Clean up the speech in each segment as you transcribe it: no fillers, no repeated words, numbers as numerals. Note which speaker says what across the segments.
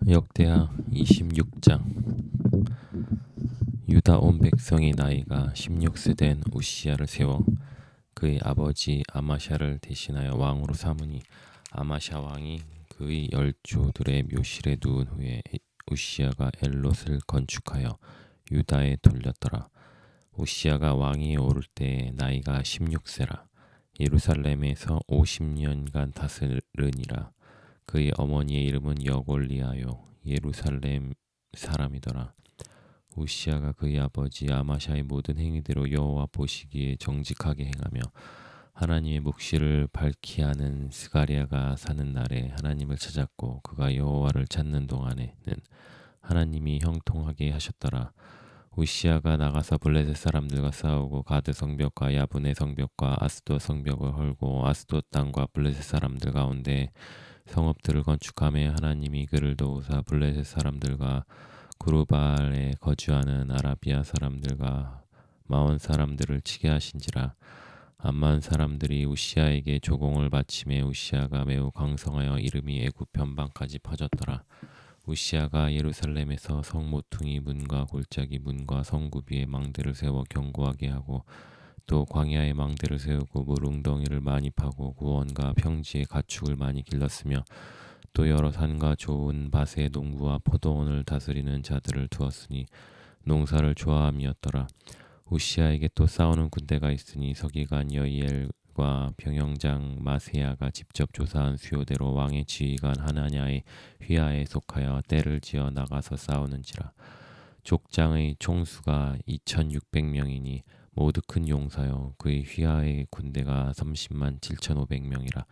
Speaker 1: 역대하 26장. 유다 온 백성이 나이가 16세 된 우시야를 세워 그의 아버지 아마샤를 대신하여 왕으로 삼으니, 아마샤 왕이 그의 열조들의 묘실에 누운 후에 우시야가 엘롯을 건축하여 유다에 돌렸더라. 우시야가 왕위에 오를 때 나이가 16세라. 예루살렘에서 50년간 다스르니라. 그의 어머니의 이름은 여골리아요, 예루살렘 사람이더라. 우시야가 그의 아버지 아마샤의 모든 행위대로 여호와 보시기에 정직하게 행하며 하나님의 묵시를 밝히 하는 스가랴가 사는 날에 하나님을 찾았고, 그가 여호와를 찾는 동안에는 하나님이 형통하게 하셨더라. 우시야가 나가서 블레셋 사람들과 싸우고 가드 성벽과 야분의 성벽과 아스돗 성벽을 헐고 아스돗 땅과 블레셋 사람들 가운데 성읍들을 건축하며 하나님이 그를 도우사 블레셋 사람들과 구르발에 거주하는 아라비아 사람들과 마온 사람들을 치게 하신지라. 암만 사람들이 우시야에게 조공을 바치매 우시야가 매우 강성하여 이름이 애굽 변방까지 퍼졌더라. 우시야가 예루살렘에서 성 모퉁이 문과 골짜기 문과 성구비에 망대를 세워 견고하게 하고, 또 광야에 망대를 세우고 물웅덩이를 많이 파고 구원과 평지에 가축을 많이 길렀으며, 또 여러 산과 좋은 밭의 농부와 포도원을 다스리는 자들을 두었으니 농사를 좋아함이었더라. 우시야에게 또 싸우는 군대가 있으니 서기관 여이엘과 병영장 마세야가 직접 조사한 수요대로 왕의 지휘관 하나냐의 휘하에 속하여 떼를 지어 나가서 싸우는지라. 족장의 총수가 2600명이니 모두 큰 용사요, 그의 휘하의 군대가 30만 7500명이라.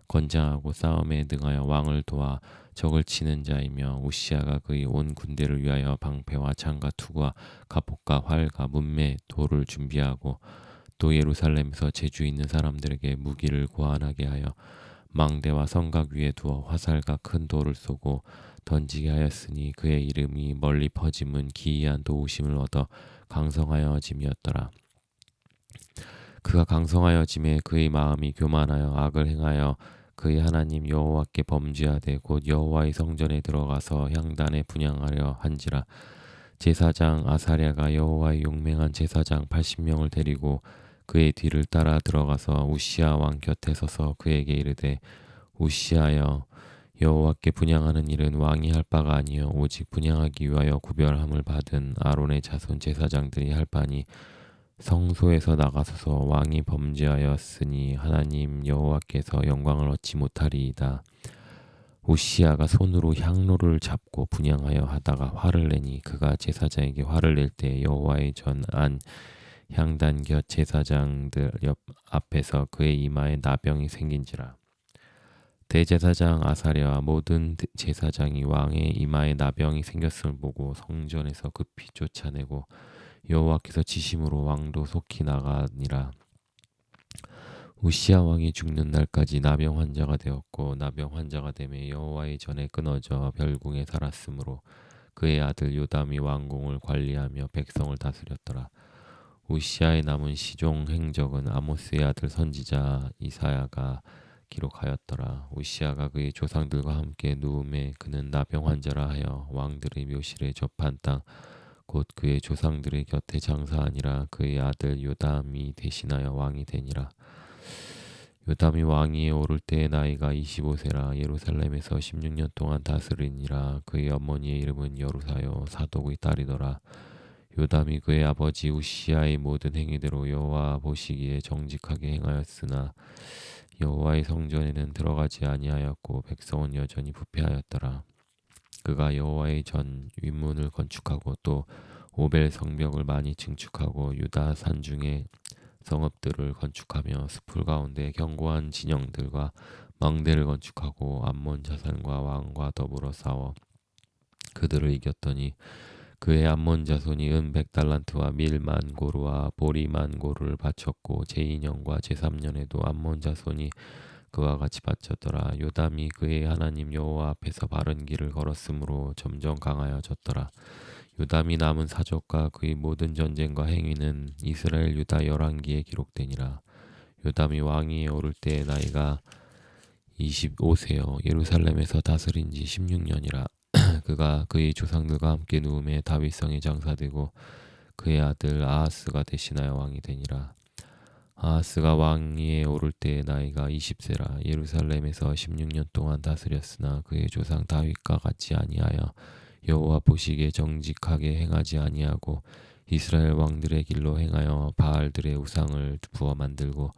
Speaker 1: 건장하고 싸움에 능하여 왕을 도와 적을 치는 자이며, 우시야가 그의 온 군대를 위하여 방패와 창과 투구와 갑옷과 활과 문매 돌을 준비하고, 또 예루살렘에서 재주 있는 사람들에게 무기를 고안하게 하여 망대와 성곽 위에 두어 화살과 큰 돌을 쏘고 던지게 하였으니, 그의 이름이 멀리 퍼짐은 기이한 도우심을 얻어 강성하여짐이었더라. 그가 강성하여짐에 그의 마음이 교만하여 악을 행하여 그의 하나님 여호와께 범죄하되 곧 여호와의 성전에 들어가서 향단에 분향하려 한지라. 제사장 아사랴가 여호와의 용맹한 제사장 80명을 데리고 그의 뒤를 따라 들어가서 우시야 왕 곁에 서서 그에게 이르되, 우시야여, 여호와께 분향하는 일은 왕이 할 바가 아니요 오직 분향하기 위하여 구별함을 받은 아론의 자손 제사장들이 할 바니, 성소에서 나가소서. 왕이 범죄하였으니 하나님 여호와께서 영광을 얻지 못하리이다. 우시야가 손으로 향로를 잡고 분향하여 하다가 화를 내니, 그가 제사장에게 화를 낼 때 여호와의 전 안 향단 곁 제사장들 옆 앞에서 그의 이마에 나병이 생긴지라. 대제사장 아사랴와 모든 제사장이 왕의 이마에 나병이 생겼음을 보고 성전에서 급히 쫓아내고 여호와께서 지심으로 왕도 속히 나가니라. 우시야 왕이 죽는 날까지 나병 환자가 되었고, 나병 환자가 되매 여호와의 전에 끊어져 별궁에 살았으므로 그의 아들 요담이 왕궁을 관리하며 백성을 다스렸더라. 우시야의 남은 시종 행적은 아모스의 아들 선지자 이사야가 기록하였더라. 우시야가 그의 조상들과 함께 누움에 그는 나병 환자라 하여 왕들의 묘실에 접한 땅 곧 그의 조상들의 곁에 장사하니라. 그의 아들 요담이 대신하여 왕이 되니라. 요담이 왕위에 오를 때의 나이가 25세라. 예루살렘에서 16년 동안 다스리니라. 그의 어머니의 이름은 여루사요, 사독의 딸이더라. 요담이 그의 아버지 우시야의 모든 행위대로 여호와 보시기에 정직하게 행하였으나 여호와의 성전에는 들어가지 아니하였고 백성은 여전히 부패하였더라. 그가 여호와의 전 윗문을 건축하고 또 오벨 성벽을 많이 증축하고 유다 산중에 성읍들을 건축하며 숲을 가운데 견고한 진영들과 망대를 건축하고 암몬 자손과 왕과 더불어 싸워 그들을 이겼더니, 그의 암몬 자손이 은 100달란트와 밀 10,000고루와 보리 10,000고루를 바쳤고 제2년과 제3년에도 암몬 자손이 그와 같이 바쳤더라. 요담이 그의 하나님 여호와 앞에서 바른 길을 걸었으므로 점점 강하여졌더라. 요담이 남은 사적과 그의 모든 전쟁과 행위는 이스라엘 유다 열왕기에 기록되니라. 요담이 왕위에 오를 때의 나이가 25세요 예루살렘에서 다스린 지 16년이라. 그가 그의 조상들과 함께 누움에 다윗성에 장사되고 그의 아들 아하스가 대신하여 왕이 되니라. 아하스가 왕위에 오를 때의 나이가 20세라. 예루살렘에서 16년 동안 다스렸으나 그의 조상 다윗과 같이 아니하여 여호와 보시기에 정직하게 행하지 아니하고 이스라엘 왕들의 길로 행하여 바알들의 우상을 부어 만들고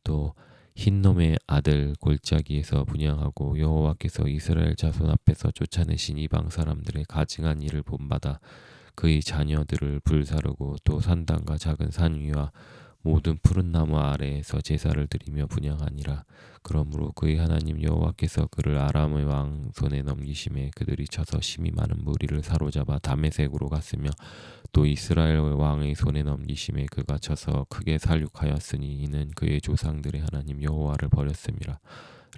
Speaker 1: 또 흰놈의 아들 골짜기에서 분향하고 여호와께서 이스라엘 자손 앞에서 쫓아내신 이방 사람들의 가증한 일을 본받아 그의 자녀들을 불사르고 또 산당과 작은 산 위와 모든 푸른 나무 아래에서 제사를 드리며 분향하니라. 그러므로 그의 하나님 여호와께서 그를 아람의 왕 손에 넘기심에 그들이 쳐서 심히 많은 무리를 사로잡아 다메섹으로 갔으며 또 이스라엘 왕의 손에 넘기심에 그가 쳐서 크게 살육하였으니 이는 그의 조상들의 하나님 여호와를 버렸음이라.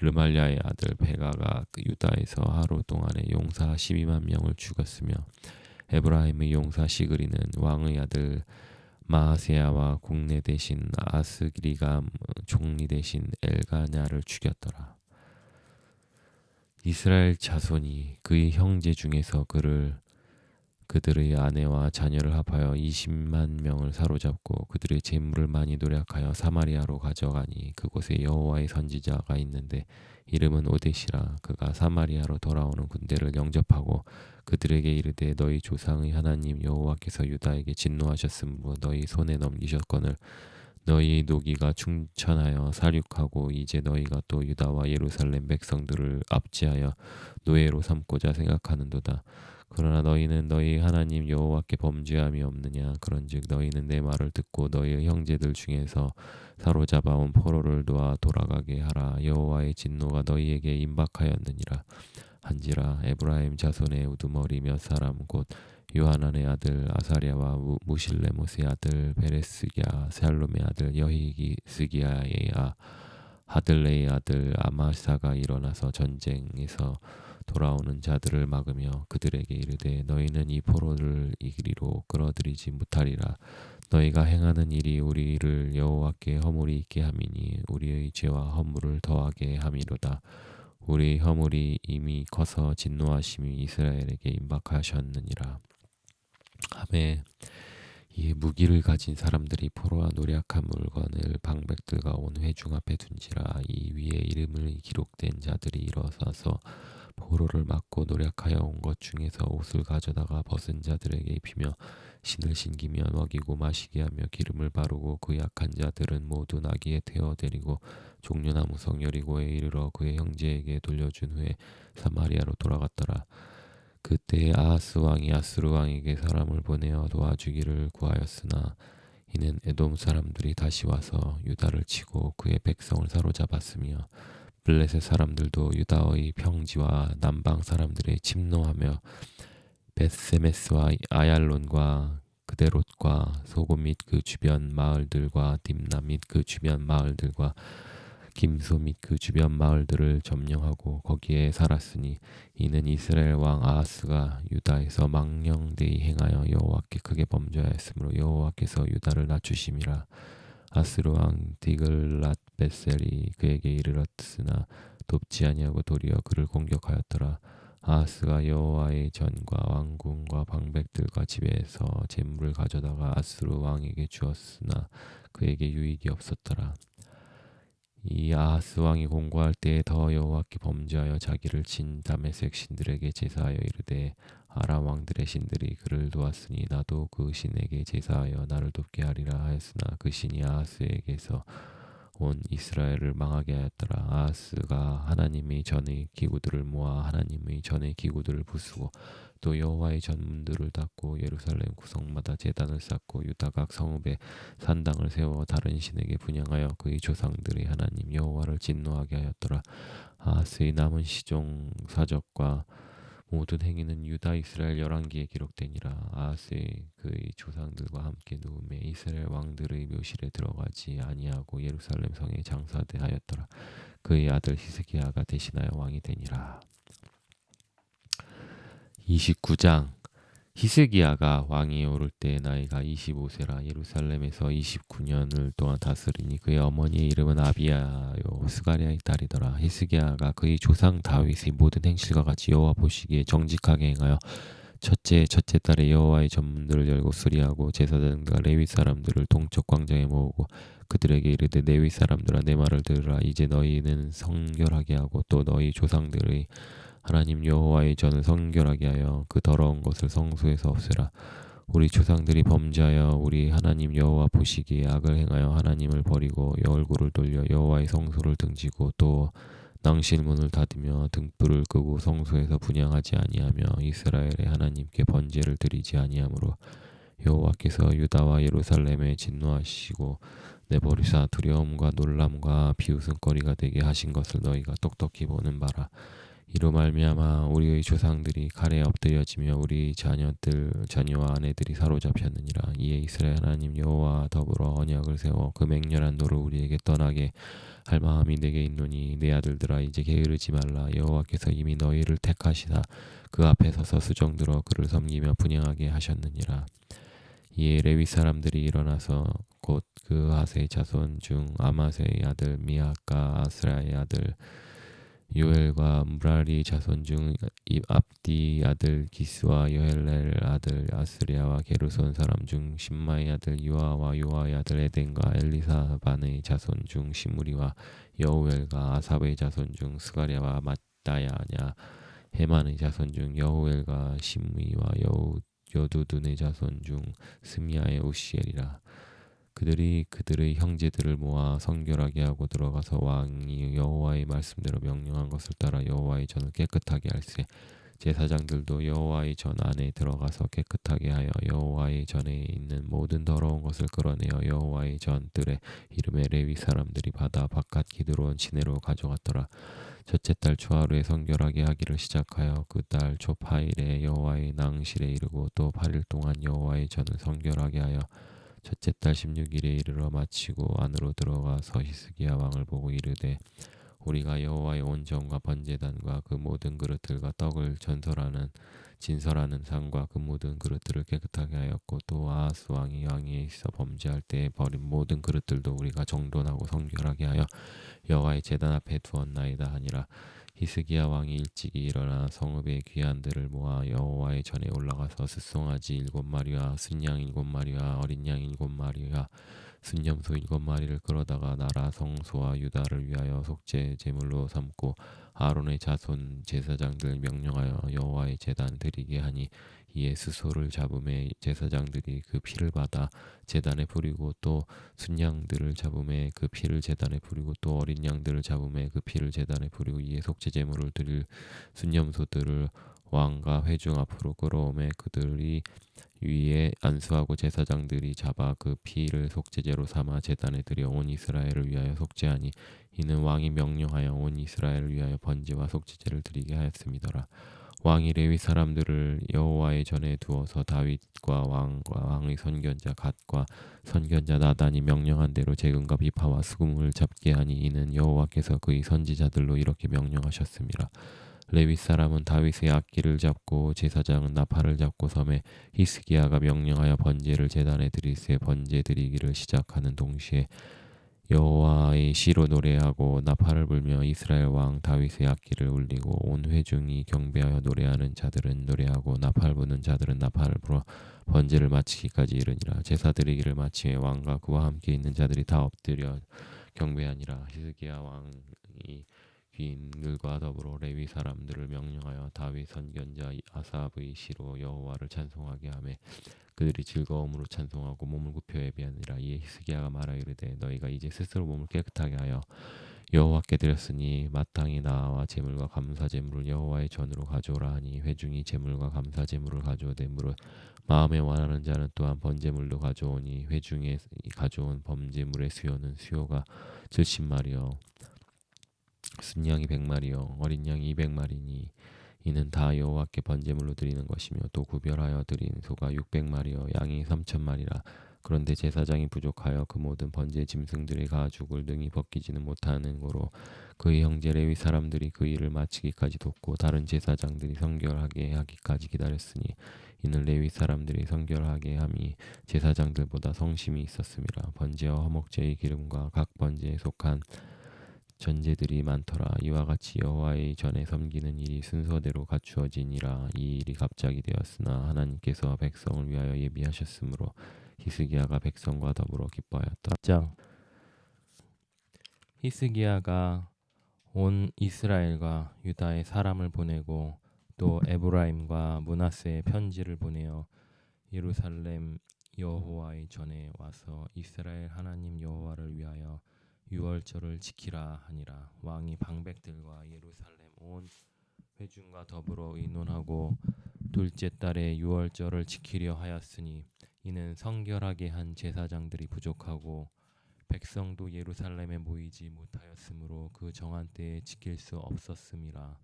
Speaker 1: 르말랴의 아들 베가가 그 유다에서 하루 동안에 용사 12만 명을 죽였으며 에브라임의 용사 시그리는 왕의 아들 마아세야와 국내 대신 아스기리가 총리 대신 엘가냐를 죽였더라. 이스라엘 자손이 그의 형제 중에서 그들의 아내와 자녀를 합하여 20만 명을 사로잡고 그들의 재물을 많이 노력하여 사마리아로 가져가니 그곳에 여호와의 선지자가 있는데 이름은 오데시라. 그가 사마리아로 돌아오는 군대를 영접하고 그들에게 이르되 너희 조상의 하나님 여호와께서 유다에게 진노하셨으므로 너희 손에 넘기셨거늘 너희 노기가 충천하여 살육하고 이제 너희가 또 유다와 예루살렘 백성들을 압제하여 노예로 삼고자 생각하는도다. 그러나 너희는 너희 하나님 여호와께 범죄함이 없느냐. 그런즉 너희는 내 말을 듣고 너희 형제들 중에서 사로잡아온 포로를 놓아 돌아가게 하라. 여호와의 진노가 너희에게 임박하였느니라. 한지라 에브라임 자손의 우두머리 몇 사람 곧 요하난의 아들 아사랴와 무실레못의 아들 베레스기야 샬롬의 아들 여히스기야의 하들레의 아들 아마사가 일어나서 전쟁에서 돌아오는 자들을 막으며 그들에게 이르되 너희는 이 포로를 이리로 끌어들이지 못하리라. 너희가 행하는 일이 우리를 여호와께 허물이 있게 함이니 우리의 죄와 허물을 더하게 함이로다. 우리 허물이 이미 커서 진노하심이 이스라엘에게 임박하셨느니라. 하매 이에 무기를 가진 사람들이 포로와 노략한 물건을 방백들과 온 회중 앞에 둔지라. 이 위에 이름을 기록된 자들이 일어서서 포로를 막고 노략하여 온 것 중에서 옷을 가져다가 벗은 자들에게 입히며 신을 신기며 먹이고 마시게 하며 기름을 바르고 그 약한 자들은 모두 나귀에 태워 데리고 종려나무 성 여리고에 이르러 그의 형제에게 돌려준 후에 사마리아로 돌아갔더라. 그때 아하스 왕이 아스루 왕에게 사람을 보내어 도와주기를 구하였으나 이는 에돔 사람들이 다시 와서 유다를 치고 그의 백성을 사로잡았으며 블레셋 사람들도 유다의 평지와 남방 사람들의 침노하며 벳세메스와 아얄론과 그데롯과 소고 및 그 주변 마을들과 딥나 및 그 주변 마을들과 김소 및 그 주변 마을들을 점령하고 거기에 살았으니 이는 이스라엘 왕 아하스가 유다에서 망령되이 행하여 여호와께 크게 범죄하였으므로 여호와께서 유다를 낮추심이라. 아스루 왕 디글랏 베셀이 그에게 이르렀으나 돕지 아니하고 도리어 그를 공격하였더라. 아하스가 여호와의 전과 왕궁과 방백들과 집에서 재물을 가져다가 아스루 왕에게 주었으나 그에게 유익이 없었더라. 이 아하스 왕이 공고할 때에 더 여호와께 범죄하여 자기를 친 다메섹 신들에게 제사하여 이르되 아람 왕들의 신들이 그를 도왔으니 나도 그 신에게 제사하여 나를 돕게 하리라 하였으나 그 신이 아하스에게서 온 이스라엘을 망하게 하였더라. 아하스가 하나님의 전의 기구들을 모아 하나님의 전의 기구들을 부수고 또 여호와의 전문들을 닫고 예루살렘 구성마다 제단을 쌓고 유다 각 성읍에 산당을 세워 다른 신에게 분향하여 그의 조상들의 하나님 여호와를 진노하게 하였더라. 아하스의 남은 시종 사적과 모든 행위는 유다 이스라엘 열왕기에 기록되니라. 아하스의 그의 조상들과 함께 누움에 이스라엘 왕들의 묘실에 들어가지 아니하고 예루살렘 성에 장사되하였더라. 그의 아들 히스기야가 대신하여 왕이 되니라. 29장 히스기야가 왕이 오를 때 나이가 25세라 예루살렘에서 29년을 동안 다스리니 그의 어머니의 이름은 아비야요 스가랴의 딸이더라. 히스기야가 그의 조상 다윗의 모든 행실과 같이 여호와 보시기에 정직하게 행하여 첫째 달에 여호와의 전문들을 열고 수리하고 제사장과 레위 사람들을 동쪽 광장에 모으고 그들에게 이르되 레위 사람들아 내 말을 들으라. 이제 너희는 성결하게 하고 또 너희 조상들의 하나님 여호와의 전을 성결하게 하여 그 더러운 것을 성소에서 없애라. 우리 조상들이 범죄하여 우리 하나님 여호와 보시기에 악을 행하여 하나님을 버리고 얼굴을 돌려 여호와의 성소를 등지고 또 낭실문을 닫으며 등불을 끄고 성소에서 분향하지 아니하며 이스라엘의 하나님께 번제를 드리지 아니하므로 여호와께서 유다와 예루살렘에 진노하시고 내버리사 두려움과 놀람과 비웃음거리가 되게 하신 것을 너희가 똑똑히 보는 바라. 이로 말미암아 우리의 조상들이 칼에 엎드려지며 우리 자녀와 아내들이 사로잡혔느니라. 이에 이스라엘 하나님 여호와와 더불어 언약을 세워 그 맹렬한 노를 우리에게 떠나게 할 마음이 내게 있노니 내 아들들아 이제 게으르지 말라. 여호와께서 이미 너희를 택하시사 그 앞에 서서 수정들어 그를 섬기며 분향하게 하셨느니라. 이에 레위 사람들이 일어나서 곧 그 하세의 자손 중 아마세의 아들 미아가 아스라의 아들 요엘과 무라리 자손 중 압디 아들 기스와 여헬렐 아들 아스리아와 게르손 사람 중 심마의 아들 요아와 요아의 아들 에덴과 엘리사반의 자손 중 시무리와 여우엘과 아삽의 자손 중 스가랴와 마따야냐 헤만의 자손 중 여우엘과 심의와 여두둔의 자손 중 스미야의 우시엘이라. 그들이 그들의 형제들을 모아 성결하게 하고 들어가서 왕이 여호와의 말씀대로 명령한 것을 따라 여호와의 전을 깨끗하게 할세. 제사장들도 여호와의 전 안에 들어가서 깨끗하게 하여 여호와의 전에 있는 모든 더러운 것을 끌어내어 여호와의 전 뜰에 이름의 레위 사람들이 받아 바깥 기드론 시내로 가져갔더라. 첫째 달 초하루에 성결하게 하기를 시작하여 그 달 초파일에 여호와의 낭실에 이르고 또 8일 동안 여호와의 전을 성결하게 하여 첫째 달 16일에 이르러 마치고 안으로 들어가서 히스기야 왕을 보고 이르되 우리가 여호와의 온전과 번제단과 그 모든 그릇들과 떡을 진설하는 상과 그 모든 그릇들을 깨끗하게 하였고 또 아하스 왕이 왕위에 있어 범죄할 때에 버린 모든 그릇들도 우리가 정돈하고 성결하게 하여 여호와의 제단 앞에 두었나이다 하니라. 히스기야 왕이 일찍이 일어나 성읍의 귀한들을 모아 여호와의 전에 올라가서 숫송아지 7마리와 순양 7마리와 어린 양 7마리와 순염소 7마리를 끌어다가 나라 성소와 유다를 위하여 속죄 제물로 삼고 아론의 자손 제사장들 명령하여 여호와의 제단 드리게 하니 이에 수소를 잡음에 제사장들이 그 피를 받아 제단에 뿌리고 또 순양들을 잡음에 그 피를 제단에 뿌리고 또 어린 양들을 잡음에 그 피를 제단에 뿌리고 이에 속죄 제물을 드릴 순염소들을 왕과 회중 앞으로 끌어오매 그들이 위에 안수하고 제사장들이 잡아 그 피를 속죄제로 삼아 제단에 드려 온 이스라엘을 위하여 속죄하니 이는 왕이 명령하여 온 이스라엘을 위하여 번제와 속죄제를 드리게 하였음이더라. 왕이 레위 사람들을 여호와의 전에 두어서 다윗과 왕과 왕의 선견자 갓과 선견자 나단이 명령한 대로 재금과 비파와 수금을 잡게 하니 이는 여호와께서 그의 선지자들로 이렇게 명령하셨습니다. 레위 사람은 다윗의 악기를 잡고 제사장은 나팔을 잡고 섬에 히스기야가 명령하여 번제를 제단에 드리세 번제 드리기를 시작하는 동시에 여호와의 시로 노래하고 나팔을 불며 이스라엘 왕 다윗의 악기를 울리고 온 회중이 경배하여 노래하는 자들은 노래하고 나팔 부는 자들은 나팔을 불어 번제를 마치기까지 이르니라. 제사 드리기를 마치에 왕과 그와 함께 있는 자들이 다 엎드려 경배하니라. 히스기야 왕이 귀인들과 더불어 레위 사람들을 명령하여 다윗 선견자 아삽의 시로 여호와를 찬송하게 하매 그들이 즐거움으로 찬송하고 몸을 굽혀 예배하니라. 이에 히스기야가 말하 이르되 너희가 이제 스스로 몸을 깨끗하게 하여 여호와께 드렸으니 마땅히 나와 제물과 감사 제물을 여호와의 전으로 가져오라 하니 회중이 제물과 감사 제물을 가져오되 마음에 원하는 자는 또한 번제물도 가져오니 회중에 가져온 번제물의 수요가 70마리요 순양이 100마리요 어린 양이 200마리니 이는 다 여호와께 번제물로 드리는 것이며 또 구별하여 드린 소가 600마리요 양이 3,000마리라 그런데 제사장이 부족하여 그 모든 번제 짐승들의 가죽을 능히 벗기지는 못하는 고로 그의 형제 레위 사람들이 그 일을 마치기까지 돕고 다른 제사장들이 성결하게 하기까지 기다렸으니 이는 레위 사람들이 성결하게 함이 제사장들보다 성심이 있었음이라. 번제와 화목제의 기름과 각 번제에 속한 전제들이 많더라. 이와 같이 여호와의 전에 섬기는 일이 순서대로 갖추어지니라. 이 일이 갑자기 되었으나 하나님께서 백성을 위하여 예비하셨으므로 히스기야가 백성과 더불어 기뻐하였다. 1장. 히스기야가 온 이스라엘과 유다의 사람을 보내고 또 에브라임과 므낫세에 편지를 보내어 예루살렘 여호와의 전에 와서 이스라엘 하나님 여호와를 위하여 유월절을 지키라 하니라. 왕이 방백들과 예루살렘 온 회중과 더불어 의논하고 둘째 달에 유월절을 지키려 하였으니 이는 성결하게 한 제사장들이 부족하고 백성도 예루살렘에 모이지 못하였으므로 그 정한 때에 지킬 수 없었음이라.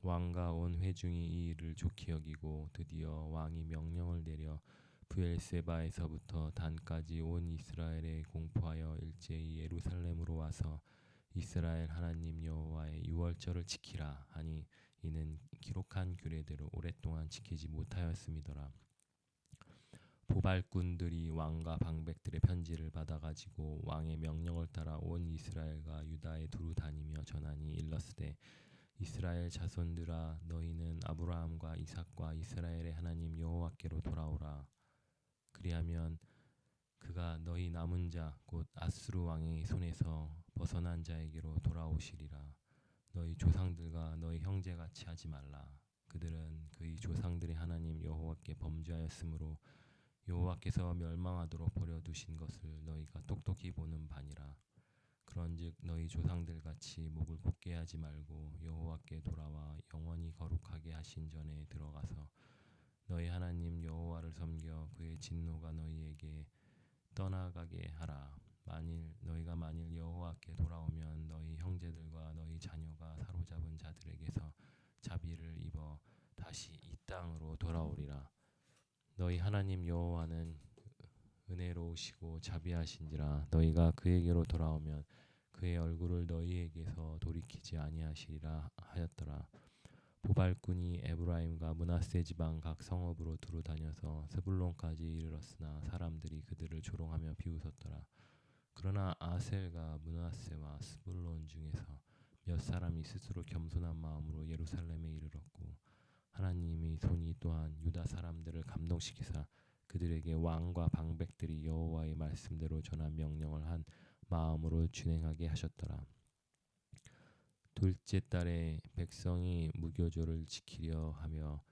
Speaker 1: 왕과 온 회중이 이 일을 좋게 여기고 드디어 왕이 명령을 내려 브엘세바에서부터 단까지 온 이스라엘에 공포하여 일제히 예루살렘으로 와서 이스라엘 하나님 여호와의 유월절을 지키라 하니 이는 기록한 규례대로 오랫동안 지키지 못하였음이더라. 보발꾼들이 왕과 방백들의 편지를 받아가지고 왕의 명령을 따라 온 이스라엘과 유다에 두루 다니며 전하니 일렀으되 이스라엘 자손들아 너희는 아브라함과 이삭과 이스라엘의 하나님 여호와께로 돌아오라. 그리하면 그가 너희 남은 자 곧 아수르 왕의 손에서 벗어난 자에게로 돌아오시리라. 너희 조상들과 너희 형제같이 하지 말라. 그들은 그의 조상들의 하나님 여호와께 범죄하였으므로 여호와께서 멸망하도록 버려두신 것을 너희가 똑똑히 보는 바니라. 그런즉 너희 조상들 같이 목을 곧게 하지 말고 여호와께 돌아와 영원히 거룩하게 하신 전에 들어가서 너희 하나님 여호와를 섬겨 그의 진노가 너희에게 떠나가게 하라. 만일 여호와께 돌아오면 너희 형제들과 너희 자녀가 사로잡은 자들에게서 자비를 입어 다시 이 땅으로 돌아오리라. 너희 하나님 여호와는 은혜로우시고 자비하신지라. 너희가 그에게로 돌아오면 그의 얼굴을 너희에게서 돌이키지 아니하시리라 하였더라. 보발꾼이 에브라임과 므낫세 지방 각 성읍으로 두루 다녀서 스불론까지 이르렀으나 사람들이 그들을 조롱하며 비웃었더라. 그러나 아셀과 므낫세와 스불론 중에서 몇 사람이 스스로 겸손한 마음으로 예루살렘에 이르렀고 하나님의 손이 또한 유다 사람들을 감동시키사 그들에게 왕과 방백들이 여호와의 말씀대로 전한 명령을 한 마음으로 준행하게 하셨더라. 둘째 달에 백성이 무교조를 지키려 하며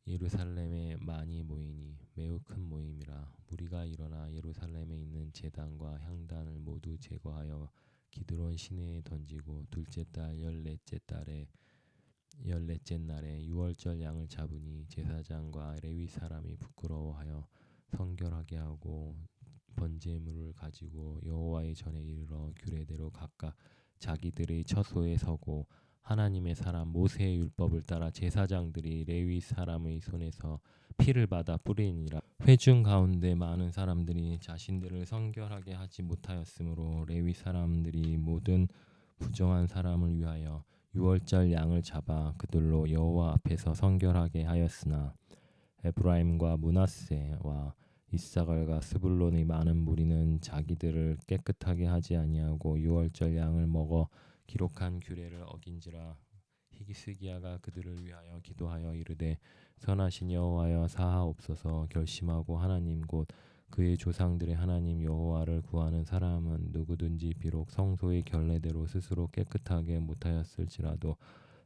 Speaker 1: 예루살렘에 많이 모이니 매우 큰 모임이라. 무리가 일어나 예루살렘에 있는 제단과 향단을 모두 제거하여 기드론 시내에 던지고 둘째 달 열넷째 날에 유월절 양을 잡으니 제사장과 레위 사람이 부끄러워하여 성결하게 하고 번제물을 가지고 여호와의 전에 이르러 규례대로 각각 자기들의 처소에 서고 하나님의 사람 모세의 율법을 따라 제사장들이 레위 사람의 손에서 피를 받아 뿌리니라. 회중 가운데 많은 사람들이 자신들을 성결하게 하지 못하였으므로 레위 사람들이 모든 부정한 사람을 위하여 유월절 양을 잡아 그들로 여호와 앞에서 성결하게 하였으나 에브라임과 므낫세와 이사갈과 스불론의 많은 무리는 자기들을 깨끗하게 하지 아니하고 유월절 양을 먹어 기록한 규례를 어긴지라. 히스기야가 그들을 위하여 기도하여 이르되 선하신 여호와여 사하옵소서. 결심하고 하나님 곧 그의 조상들의 하나님 여호와를 구하는 사람은 누구든지 비록 성소의 결례대로 스스로 깨끗하게 못하였을지라도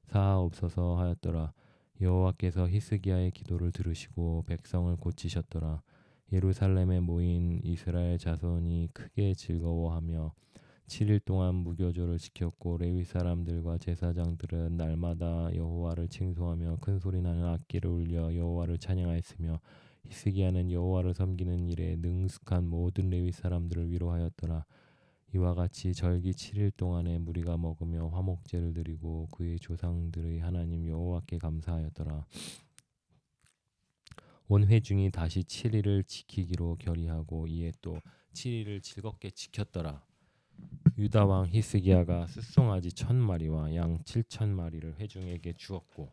Speaker 1: 사하옵소서 하였더라. 여호와께서 히스기야의 기도를 들으시고 백성을 고치셨더라. 예루살렘에 모인 이스라엘 자손이 크게 즐거워하며 7일 동안 무교조를 지켰고 레위 사람들과 제사장들은 날마다 여호와를 칭송하며 큰 소리나는 악기를 울려 여호와를 찬양하였으며 히스기야는 여호와를 섬기는 일에 능숙한 모든 레위 사람들을 위로하였더라. 이와 같이 절기 7일 동안에 무리가 먹으며 화목제를 드리고 그의 조상들의 하나님 여호와께 감사하였더라. 온 회중이 다시 7일을 지키기로 결의하고 이에 또 7일을 즐겁게 지켰더라. 유다 왕 히스기야가 숫송아지 1,000마리와 양 7,000마리를 회중에게 주었고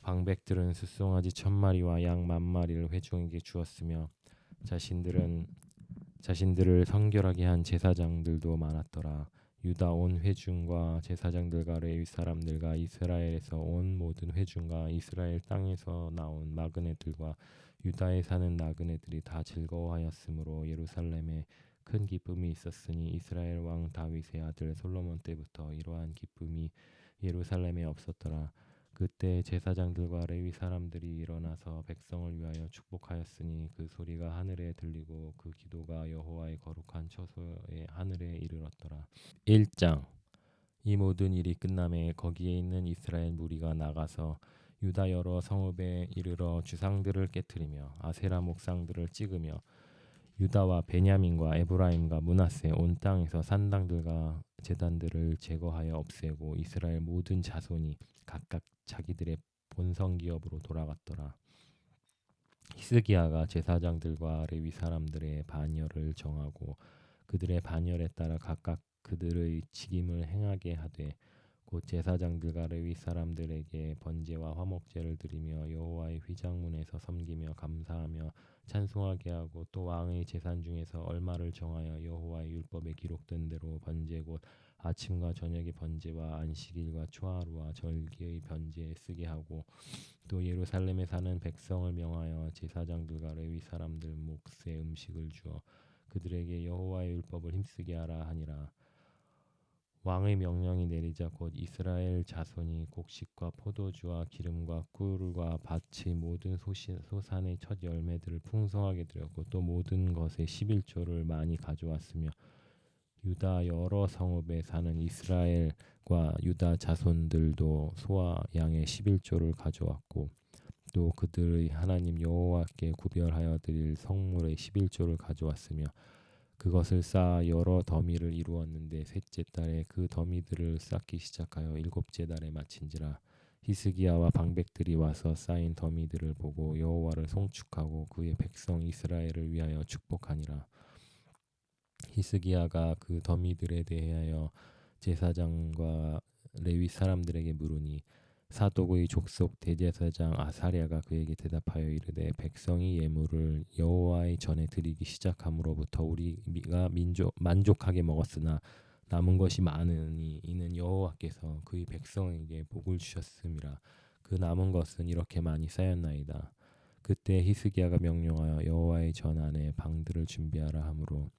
Speaker 1: 방백들은 숫송아지 1,000마리와 양 10,000마리를 회중에게 주었으며 자신들을 성결하게 한 제사장들도 많았더라. 유다 온 회중과 제사장들과 레위 사람들과 이스라엘에서 온 모든 회중과 이스라엘 땅에서 나온 나그네들과 유다에 사는 나그네들이 다 즐거워하였으므로 예루살렘에 큰 기쁨이 있었으니 이스라엘 왕 다윗의 아들 솔로몬 때부터 이러한 기쁨이 예루살렘에 없었더라. 그때 제사장들과 레위 사람들이 일어나서 백성을 위하여 축복하였으니 그 소리가 하늘에 들리고 그 기도가 여호와의 거룩한 처소의 하늘에 이르렀더라. 1장. 이 모든 일이 끝남에 거기에 있는 이스라엘 무리가 나가서 유다 여러 성읍에 이르러 주상들을 깨뜨리며 아세라 목상들을 찍으며 유다와 베냐민과 에브라임과 므낫세 온 땅에서 산당들과 제단들을 제거하여 없애고 이스라엘 모든 자손이 각각 자기들의 본성 기업으로 돌아갔더라. 히스기야가 제사장들과 레위 사람들의 반열을 정하고 그들의 반열에 따라 각각 그들의 직임을 행하게 하되 곧 제사장들과 레위 사람들에게 번제와 화목제를 드리며 여호와의 휘장문에서 섬기며 감사하며 찬송하게 하고 또 왕의 제산 중에서 얼마를 정하여 여호와의 율법에 기록된 대로 번제 곧 아침과 저녁의 번제와 안식일과 초하루와 절기의 번제에 쓰게 하고 또 예루살렘에 사는 백성을 명하여 제사장들과 레위 사람들 몫의 음식을 주어 그들에게 여호와의 율법을 힘쓰게 하라 하니라. 왕의 명령이 내리자 곧 이스라엘 자손이 곡식과 포도주와 기름과 꿀과 밭의 모든 소산의 첫 열매들을 풍성하게 드렸고 또 모든 것의 11조를 많이 가져왔으며 유다 여러 성읍에 사는 이스라엘과 유다 자손들도 소와 양의 11조를 가져왔고 또 그들의 하나님 여호와께 구별하여 드릴 성물의 11조를 가져왔으며 그것을 쌓아 여러 더미를 이루었는데 셋째 달에 그 더미들을 쌓기 시작하여 일곱째 달에 마친지라. 히스기야와 방백들이 와서 쌓인 더미들을 보고 여호와를 송축하고 그의 백성 이스라엘을 위하여 축복하니라. 히스기야가 그 더미들에 대하여 제사장과 레위 사람들에게 물으니 사독의 족속 대제사장 아사랴가 그에게 대답하여 이르되 백성이 예물을 여호와의 전에 드리기 시작함으로부터 우리가 만족하게 먹었으나 남은 것이 많으니 이는 여호와께서 그의 백성에게 복을 주셨음이라. 그 남은 것은 이렇게 많이 쌓였나이다. 그때 히스기야가 명령하여 여호와의 전 안에 방들을 준비하라 하므로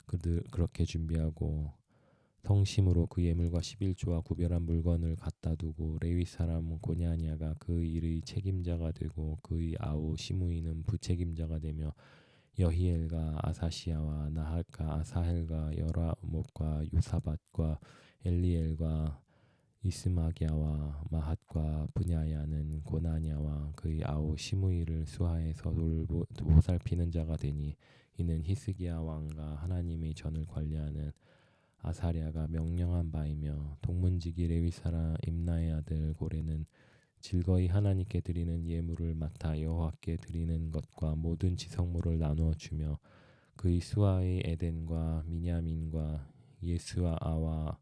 Speaker 1: 그들 그렇게 준비하고 성심으로 그 예물과 11조와 구별한 물건을 갖다 두고 레위 사람 고냐냐가 그 일의 책임자가 되고 그의 아우 시므이는 부책임자가 되며 여히엘과 아사시야와 나핫과 아사헬과 여라못과 요사밧과 엘리엘과 이스마기야와 마핫과 분야야는 고나냐와 그의 아우 시므이를 수하에서 보살피는 자가 되니 이는 히스기야 왕과 하나님의 전을 관리하는 아사랴가 명령한 바이며 동문지기 레위 사람 임나의 아들 고레는 즐거이 하나님께 드리는 예물을 맡아 여호와께 드리는 것과 모든 지성물을 나누어 주며 그의 수하의 에덴과 미냐민과 예수아와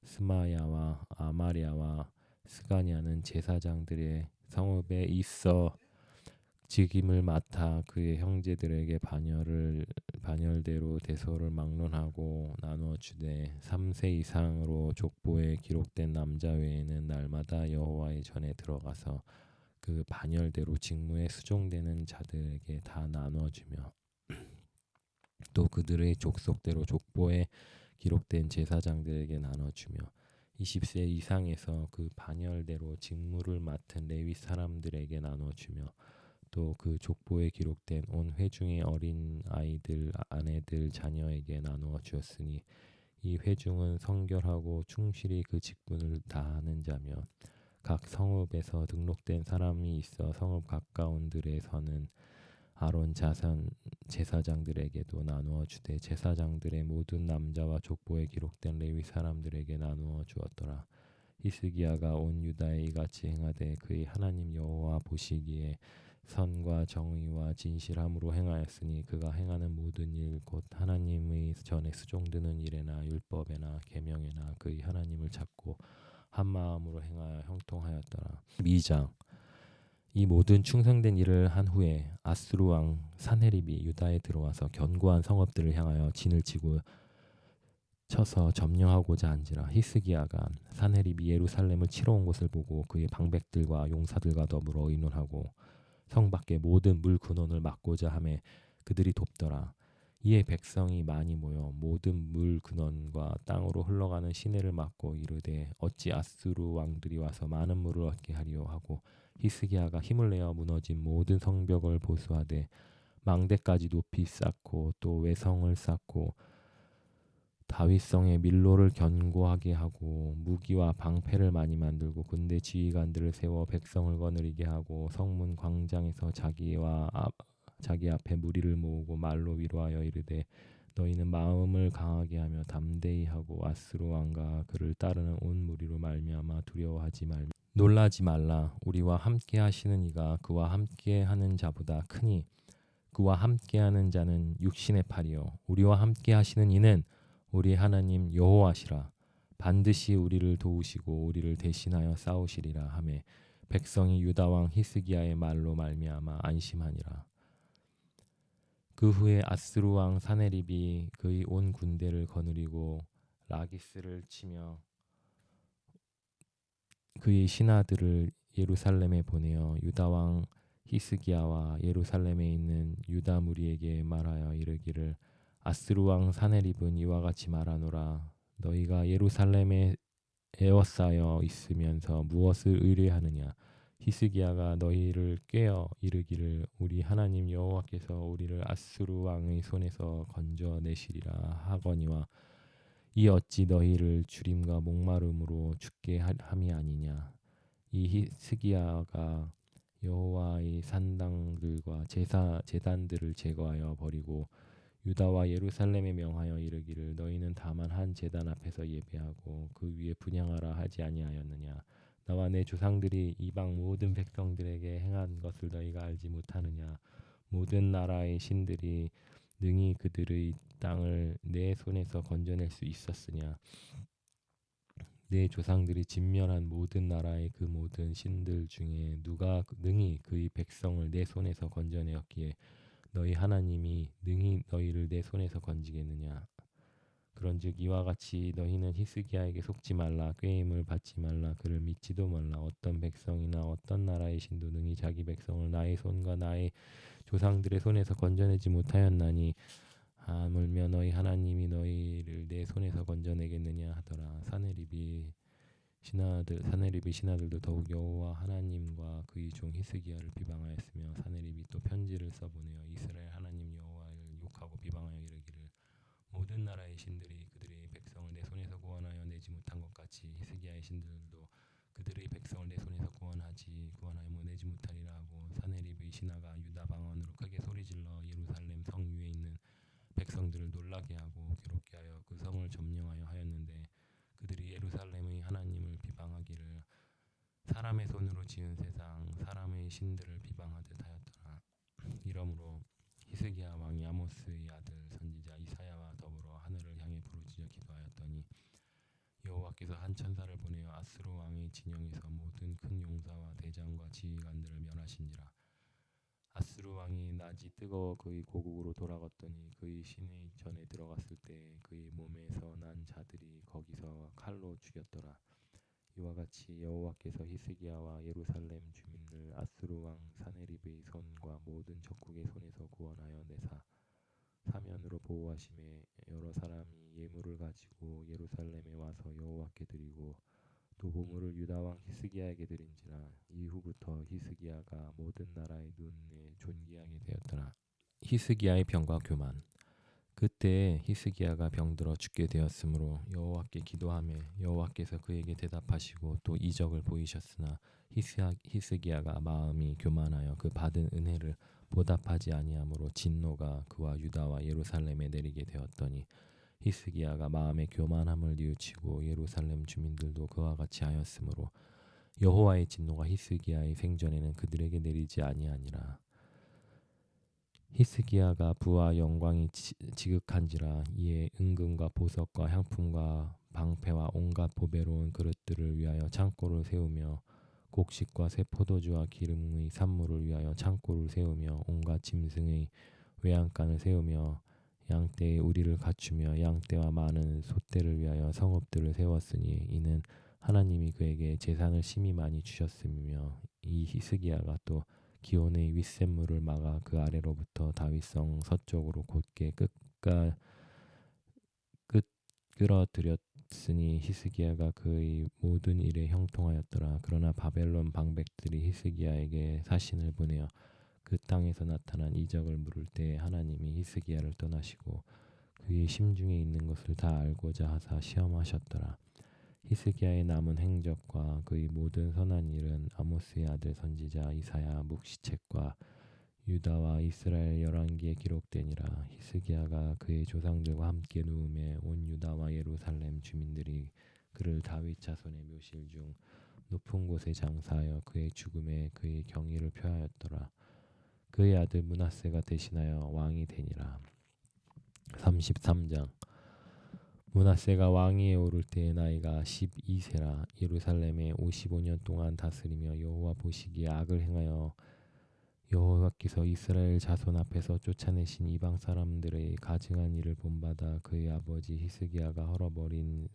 Speaker 1: 스마야와 아마랴와 스가냐는 제사장들의 성읍에 있어 직임을 맡아 그의 형제들에게 반열대로 대소를 막론하고 나누어 주되 3세 이상으로 족보에 기록된 남자 외에는 날마다 여호와의 전에 들어가서 그 반열대로 직무에 수종되는 자들에게 다 나누어 주며 또 그들의 족속대로 족보에 기록된 제사장들에게 나눠 주며 20세 이상에서 그 반열대로 직무를 맡은 레위 사람들에게 나눠 주며 또 그 족보에 기록된 온 회중의 어린 아이들 아내들 자녀에게 나누어 주었으니 이 회중은 성결하고 충실히 그 직분을 다하는 자며 각 성읍에서 등록된 사람이 있어 성읍 가까운 들에서는 아론 자손 제사장들에게도 나누어 주되 제사장들의 모든 남자와 족보에 기록된 레위 사람들에게 나누어 주었더라. 히스기야가 온 유다에 이같이 행하되 그의 하나님 여호와 보시기에 선과 정의와 진실함으로 행하였으니 그가 행하는 모든 일 곧 하나님의 전에 수종드는 일에나 율법에나 계명에나 그의 하나님을 찾고 한 마음으로 행하여 형통하였더라. 2장. 이 모든 충성된 일을 한 후에 아수르 왕 사네립이 유다에 들어와서 견고한 성읍들을 향하여 진을 치고 쳐서 점령하고자 한지라. 히스기야가 사네립이 예루살렘을 치러 온 것을 보고 그의 방백들과 용사들과 더불어 의논하고 성 밖에 모든 물 근원을 막고자 하매 그들이 돕더라. 이에 백성이 많이 모여 모든 물 근원과 땅으로 흘러가는 시내를 막고 이르되 어찌 아수르 왕들이 와서 많은 물을 얻게 하리요 하고 히스기야가 힘을 내어 무너진 모든 성벽을 보수하되 망대까지 높이 쌓고 또 외성을 쌓고 다윗성의 밀로를 견고하게 하고 무기와 방패를 많이 만들고 군대 지휘관들을 세워 백성을 거느리게 하고 성문 광장에서 자기 앞에 무리를 모으고 말로 위로하여 이르되 너희는 마음을 강하게 하며 담대히 하고 아스로 왕과 그를 따르는 온 무리로 말미암아 두려워하지 말며 놀라지 말라. 우리와 함께 하시는 이가 그와 함께 하는 자보다 크니 그와 함께 하는 자는 육신의 팔이요 우리와 함께 하시는 이는 우리 하나님 여호와시라. 반드시 우리를 도우시고 우리를 대신하여 싸우시리라 하매 백성이 유다 왕 히스기야의 말로 말미암아 안심하니라. 그 후에 아스루 왕 사네립이 그의 온 군대를 거느리고 라기스를 치며 그의 신하들을 예루살렘에 보내어 유다 왕 히스기야와 예루살렘에 있는 유다 무리에게 말하여 이르기를 아스루 왕 사네립은 이와 같이 말하노라. 너희가 예루살렘에 에워싸여 있으면서 무엇을 의뢰하느냐. 히스기야가 너희를 꾀어 이르기를 우리 하나님 여호와께서 우리를 아스루 왕의 손에서 건져내시리라 하거니와 이 어찌 너희를 주림과 목마름으로 죽게 함이 아니냐. 이 히스기야가 여호와의 산당들과 제단들을 제거하여 버리고 유다와 예루살렘에 명하여 이르기를 너희는 다만 한 제단 앞에서 예배하고 그 위에 분향하라 하지 아니하였느냐. 나와 내 조상들이 이방 모든 백성들에게 행한 것을 너희가 알지 못하느냐. 모든 나라의 신들이 능히 그들의 땅을 내 손에서 건져낼 수 있었으냐. 내 조상들이 진멸한 모든 나라의 그 모든 신들 중에 누가 능히 그의 백성을 내 손에서 건져내었기에 너희 하나님이 능히 너희를 내 손에서 건지겠느냐. 그런즉 이와 같이 너희는 히스기야에게 속지 말라. 꾀임을 받지 말라. 그를 믿지도 말라. 어떤 백성이나 어떤 나라의 신도 능히 자기 백성을 나의 손과 나의 조상들의 손에서 건져내지 못하였나니 하물며 너희 하나님이 너희를 내 손에서 건져내겠느냐 하더라. 사네립이 신하들도 더욱 여호와 하나님과 그의 종 히스기야를 비방하였으며 사네립이 또 편지를 써보내어 이스라엘 하나님 여호와를 욕하고 비방하여 이르기를 모든 나라의 신들이 그들의 백성을 내 손에서 구원하여 내지 못한 것 같이 히스기야의 신들도 그들의 백성을 내 손에서 구원하여 내지 못하리라 하고 사네립의 신하가 유다 방언으로 크게 소리질러 예루살렘 성 위에 있는 백성들을 놀라게 하고 괴롭게 하여 그 성을 점령하여 하였는데 그들이 예루살렘의 하나님을 비방하기를 사람의 손으로 지은 세상 사람의 신들을 비방하듯 하였더라. 이러므로 히스기야 왕이 아모스의 아들 선지자 이사야와 더불어 하늘을 향해 부르짖어 기도하였더니 여호와께서 한 천사를 보내어 아스루 왕의 진영에서 모든 큰 용사와 대장과 지휘관들을 멸하신지라. 아스루 왕이 낮이 뜨거워 그의 고국으로 돌아갔더니 그의 시내 전에 들어갔을 때 그의 몸에서 난 자들이 거기서 칼로 죽였더라. 이와 같이 여호와께서 히스기야와 예루살렘 주민을 아스루 왕 사네립의 손과 모든 적국의 손에서 구원하여 내사 사면으로 보호하심에 여러 사람이 예물을 가지고 예루살렘에 와서 여호와께 드리고 또 보물을 유다 왕 히스기야에게 드린지라. 이후부터 히스기야가 모든 나라의 눈에 존귀하게 되었더라. 히스기야의 병과 교만. 그때 히스기야가 병들어 죽게 되었으므로 여호와께 기도하며 여호와께서 그에게 대답하시고 또 이적을 보이셨으나 히스기야가 마음이 교만하여 그 받은 은혜를 보답하지 아니하므로 진노가 그와 유다와 예루살렘에 내리게 되었더니 히스기야가 마음의 교만함을 뉘우치고 예루살렘 주민들도 그와 같이 하였으므로 여호와의 진노가 히스기야의 생전에는 그들에게 내리지 아니하니라. 히스기야가 부와 영광이 지극한지라. 이에 은금과 보석과 향품과 방패와 온갖 보배로운 그릇들을 위하여 창고를 세우며 곡식과 새 포도주와 기름의 산물을 위하여 창고를 세우며 온갖 짐승의 외양간을 세우며 양떼의 우리를 갖추며 양떼와 많은 소떼를 위하여 성읍들을 세웠으니 이는 하나님이 그에게 재산을 심히 많이 주셨음이며, 이 히스기야가 또 기온의 윗샘물을 막아 그 아래로부터 다윗성 서쪽으로 곧게 끌어들였으니 히스기야가 그의 모든 일에 형통하였더라. 그러나 바벨론 방백들이 히스기야에게 사신을 보내어 그 땅에서 나타난 이적을 물을 때 하나님이 히스기야를 떠나시고 그의 심중에 있는 것을 다 알고자 하사 시험하셨더라. 히스기야의 남은 행적과 그의 모든 선한 일은 아모스의 아들 선지자 이사야 묵시책과 유다와 이스라엘 열왕기에 기록되니라. 히스기야가 그의 조상들과 함께 누움에 온 유다와 예루살렘 주민들이 그를 다윗 자손의 묘실 중 높은 곳에 장사하여 그의 죽음에 그의 경의를 표하였더라. 그의 아들 므낫세가 대신하여 왕이 되니라. 33장. 므낫세가 왕위에 오를 때의 나이가 12세라. 예루살렘에 55년 동안 다스리며 여호와 보시기에 악을 행하여 여호와께서 이스라엘 자손 앞에서 쫓아내신 이방 사람들의 가증한 일을 본받아 그의 아버지 히스기야가 헐어버린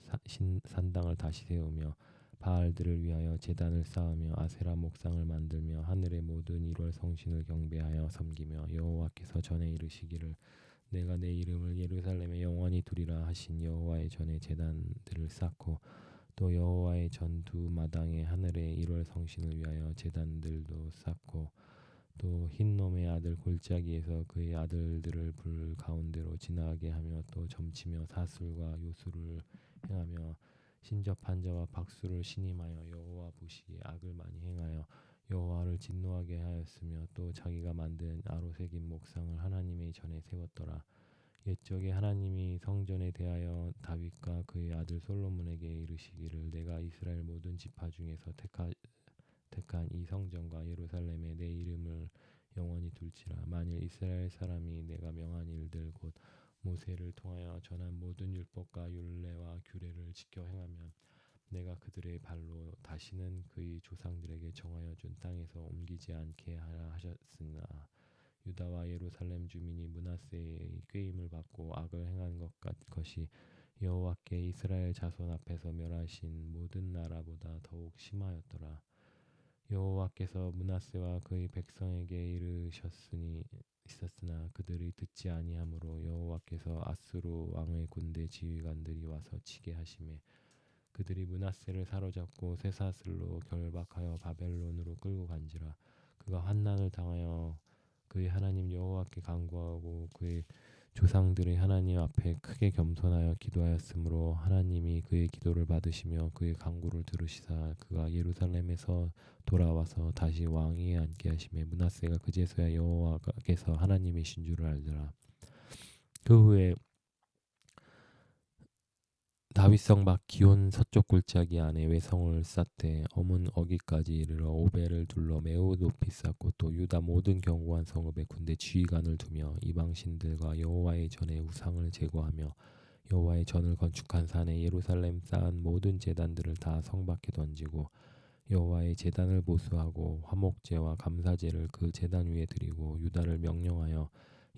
Speaker 1: 산당을 다시 세우며 바알들을 위하여 제단을 쌓으며 아세라 목상을 만들며 하늘의 모든 일월 성신을 경배하여 섬기며 여호와께서 전에 이르시기를 내가 내 이름을 예루살렘에 영원히 두리라 하신 여호와의 전에 제단들을 쌓고 또 여호와의 전 두 마당에 하늘의 일월 성신을 위하여 제단들도 쌓고 또 흰놈의 아들 골짜기에서 그의 아들들을 불 가운데로 지나가게 하며 또 점치며 사술과 요술을 행하며 신접한 자와 박수를 신임하여 여호와 보시기에 악을 많이 행하여 여호와를 진노하게 하였으며 또 자기가 만든 아로 새긴 목상을 하나님의 전에 세웠더라. 옛적에 하나님이 성전에 대하여 다윗과 그의 아들 솔로몬에게 이르시기를 내가 이스라엘 모든 지파 중에서 택한 이 성전과 예루살렘에 내 이름을 영원히 둘지라. 만일 이스라엘 사람이 내가 명한 일들 곧 모세를 통하여 전한 모든 율법과 율례와 규례를 지켜 행하면 내가 그들의 발로 다시는 그의 조상들에게 정하여 준 땅에서 옮기지 않게 하라 하셨으나 유다와 예루살렘 주민이 므낫세의 꾀임을 받고 악을 행한 것이 여호와께 이스라엘 자손 앞에서 멸하신 모든 나라보다 더욱 심하였더라. 여호와께서 므낫세와 그의 백성에게 있었으나 그들이 듣지 아니하므로 여호와께서 아수르 왕의 군대 지휘관들이 와서 치게 하심에 그들이 므낫세를 사로잡고 쇠사슬로 결박하여 바벨론으로 끌고 간지라. 그가 환난을 당하여 그의 하나님 여호와께 간구하고 그의 조상들의 하나님 앞에 크게 겸손하여 기도하였으므로 하나님이 그의 기도를 받으시며 그의 간구를 들으시사 그가 예루살렘에서 돌아와서 다시 왕위에 앉게 하심에 므낫세가 그제서야 여호와께서 하나님이신 줄을 알더라. 그 후에 다윗성 막 기온 서쪽 골짜기 안에 외성을 쌓되 어문 어기까지 이르러 오벨을 둘러 매우 높이 쌓고 또 유다 모든 견고한 성읍에 군대 지휘관을 두며 이방신들과 여호와의 전에 우상을 제거하며 여호와의 전을 건축한 산에 예루살렘 쌓은 모든 제단들을 다 성 밖에 던지고 여호와의 제단을 보수하고 화목제와 감사제를 그 제단 위에 드리고 유다를 명령하여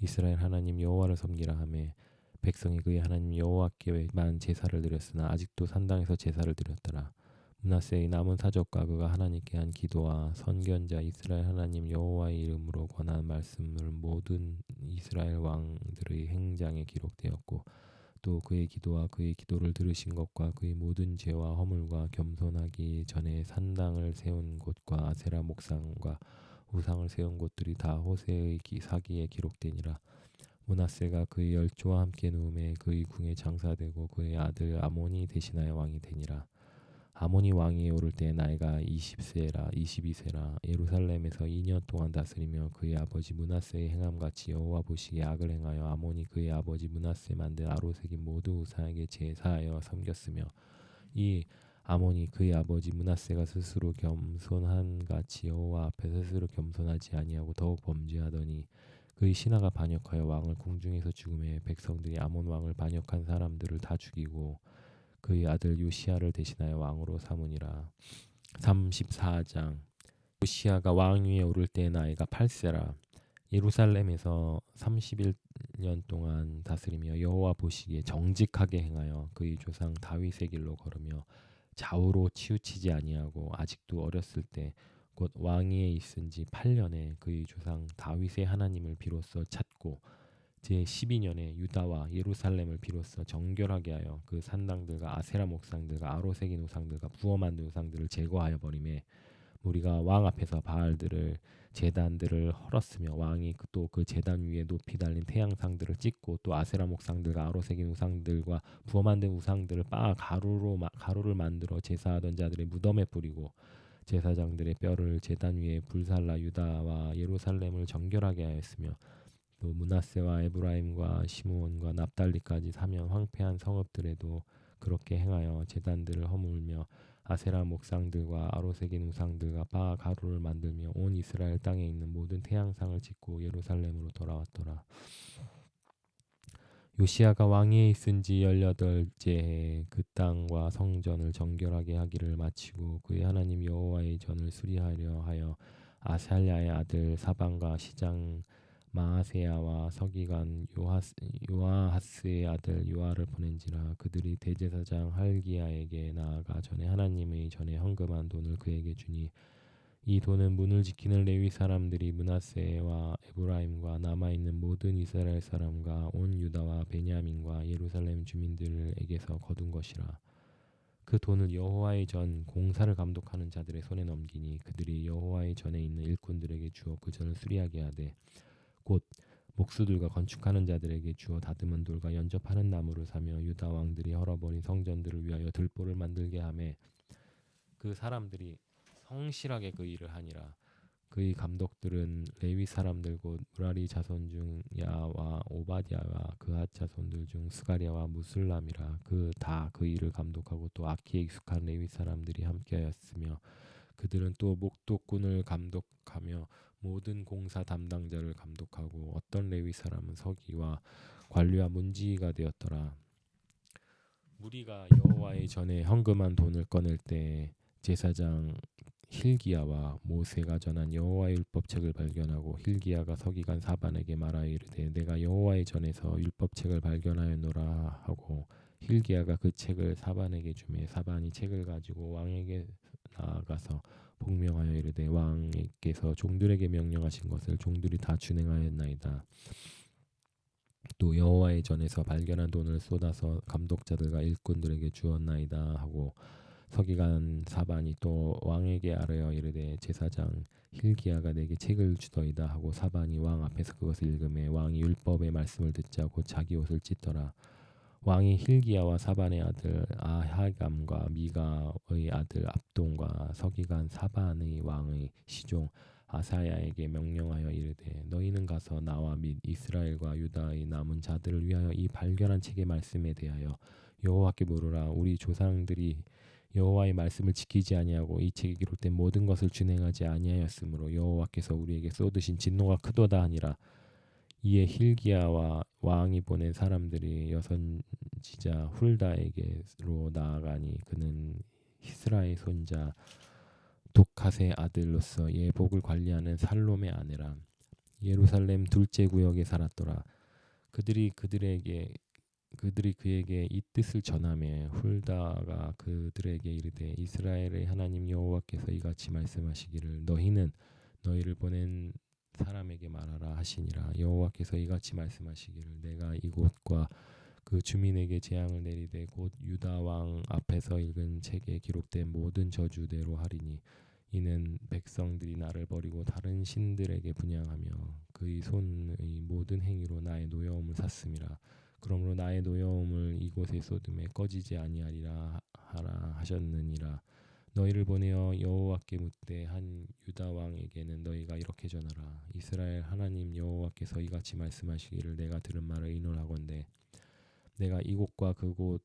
Speaker 1: 이스라엘 하나님 여호와를 섬기라 하매 백성이 그의 하나님 여호와께만 제사를 드렸으나 아직도 산당에서 제사를 드렸더라. 므낫세의 남은 사적과 그가 하나님께 한 기도와 선견자 이스라엘 하나님 여호와의 이름으로 권한 말씀을 모든 이스라엘 왕들의 행장에 기록되었고 또 그의 기도와 그의 기도를 들으신 것과 그의 모든 죄와 허물과 겸손하기 전에 산당을 세운 곳과 아세라 목상과 우상을 세운 곳들이 다 호세의 사기에 기록되니라. 므낫세가 그의 열조와 함께 누움에 그의 궁에 장사되고 그의 아들 아몬이 대신하여 왕이 되니라. 아몬이 왕위에 오를 때 나이가 22세라. 예루살렘에서 2년 동안 다스리며 그의 아버지 므낫세의 행함같이 여호와 보시기에 악을 행하여 아몬이 그의 아버지 므낫세 만든 아로 새긴 모든 우상에게 제사하여 섬겼으며 이 아몬이 그의 아버지 므낫세가 스스로 겸손한 같이 여호와 앞에 스스로 겸손하지 아니하고 더욱 범죄하더니 그의 신하가 반역하여 왕을 궁중에서 죽음에 백성들이 아몬 왕을 반역한 사람들을 다 죽이고 그의 아들 요시야를 대신하여 왕으로 삼으니라. 34장. 요시야가 왕위에 오를 때 나이가 8세라. 예루살렘에서 31년 동안 다스리며 여호와 보시기에 정직하게 행하여 그의 조상 다윗의 길로 걸으며 좌우로 치우치지 아니하고 아직도 어렸을 때 곧 왕위에 있은 지 8년에 그의 조상 다윗의 하나님을 비로소 찾고 제 12년에 유다와 예루살렘을 비로소 정결하게 하여 그 산당들과 아세라 목상들과 아로새긴 우상들과 부어 만든 우상들을 제거하여 버리매 우리가 왕 앞에서 바알들을 제단들을 헐었으며 왕이 또 그 제단 위에 높이 달린 태양상들을 찍고 또 아세라 목상들과 아로새긴 우상들과 부어 만든 우상들을 빻아 가루를 만들어 제사하던 자들의 무덤에 뿌리고 제사장들의 뼈를 제단 위에 불살라 유다와 예루살렘을 정결하게 하였으며 또 므낫세와 에브라임과 시므온과 납달리까지 사면 황폐한 성읍들에도 그렇게 행하여 제단들을 허물며 아세라 목상들과 아로새긴 우상들과 바 가루를 만들며 온 이스라엘 땅에 있는 모든 태양상을 짓고 예루살렘으로 돌아왔더라. 요시야가 왕위에 있은 지 18째 해에 그 땅과 성전을 정결하게 하기를 마치고 그의 하나님 여호와의 전을 수리하려 하여 아살랴의 아들 사방과 시장 마아세야와 서기관 요아하스의 아들 요아를 보낸지라. 그들이 대제사장 할기야에게 나아가 전에 하나님의 전에 헌금한 돈을 그에게 주니 이 돈은 문을 지키는 레위 사람들이 므낫세와 에브라임과 남아있는 모든 이스라엘 사람과 온 유다와 베냐민과 예루살렘 주민들에게서 거둔 것이라. 그 돈을 여호와의 전 공사를 감독하는 자들의 손에 넘기니 그들이 여호와의 전에 있는 일꾼들에게 주어 그 전을 수리하게 하되 곧 목수들과 건축하는 자들에게 주어 다듬은 돌과 연접하는 나무를 사며 유다 왕들이 헐어버린 성전들을 위하여 들보를 만들게 하매 그 사람들이 성실하게 그 일을 하니라. 그의 감독들은 레위 사람들 곧 무라리 자손 중 야와 오바댜와 그핫 자손들 중 스가랴와 무술람이라. 그 다 그 일을 감독하고 또 악기에 익숙한 레위 사람들이 함께하였으며 그들은 또 목독꾼을 감독하며 모든 공사 담당자를 감독하고 어떤 레위 사람은 서기와 관리와 문지기가 되었더라. 무리가 여호와의 전에 헌금한 돈을 꺼낼 때 제사장 힐기야와 모세가 전한 여호와의 율법책을 발견하고 힐기야가 서기관 사반에게 말하여 이르되 내가 여호와의 전에서 율법책을 발견하였노라 하고 힐기야가 그 책을 사반에게 주매 사반이 책을 가지고 왕에게 나아가서 복명하여 이르되 왕께서 종들에게 명령하신 것을 종들이 다 준행하였나이다. 또 여호와의 전에서 발견한 돈을 쏟아서 감독자들과 일꾼들에게 주었나이다 하고 서기관 사반이 또 왕에게 아뢰어 이르되 제사장 힐기야가 내게 책을 주더이다 하고 사반이 왕 앞에서 그것을 읽음에 왕이 율법의 말씀을 듣자 곧 자기 옷을 찢더라. 왕이 힐기야와 사반의 아들 아하감과 미가의 아들 압돈과 서기관 사반의 왕의 시종 아사야에게 명령하여 이르되 너희는 가서 나와 및 이스라엘과 유다의 남은 자들을 위하여 이 발견한 책의 말씀에 대하여 여호와께 물으라. 우리 조상들이 여호와의 말씀을 지키지 아니하고 이 책에 기록된 모든 것을 준행하지 아니하였으므로 여호와께서 우리에게 쏟으신 진노가 크도다 하니라. 이에 힐기야와 왕이 보낸 사람들이 여선지자 훌다에게로 나아가니 그는 히스라의 손자 독핫의 아들로서 예복을 관리하는 살롬의 아내라. 예루살렘 둘째 구역에 살았더라. 그들이 그에게 이 뜻을 전하며 훌다가 그들에게 이르되 이스라엘의 하나님 여호와께서 이같이 말씀하시기를 너희는 너희를 보낸 사람에게 말하라 하시니라. 여호와께서 이같이 말씀하시기를 내가 이곳과 그 주민에게 재앙을 내리되 곧 유다 왕 앞에서 읽은 책에 기록된 모든 저주대로 하리니 이는 백성들이 나를 버리고 다른 신들에게 분향하며 그의 손의 모든 행위로 나의 노여움을 샀음이라. 그러므로 나의 노여움을 이곳에 쏟음에 꺼지지 아니하리라 하라 하셨느니라. 너희를 보내어 여호와께 묻되 한 유다 왕에게는 너희가 이렇게 전하라. 이스라엘 하나님 여호와께서 이같이 말씀하시기를 내가 들은 말을 의논하건대 내가 이곳과 그곳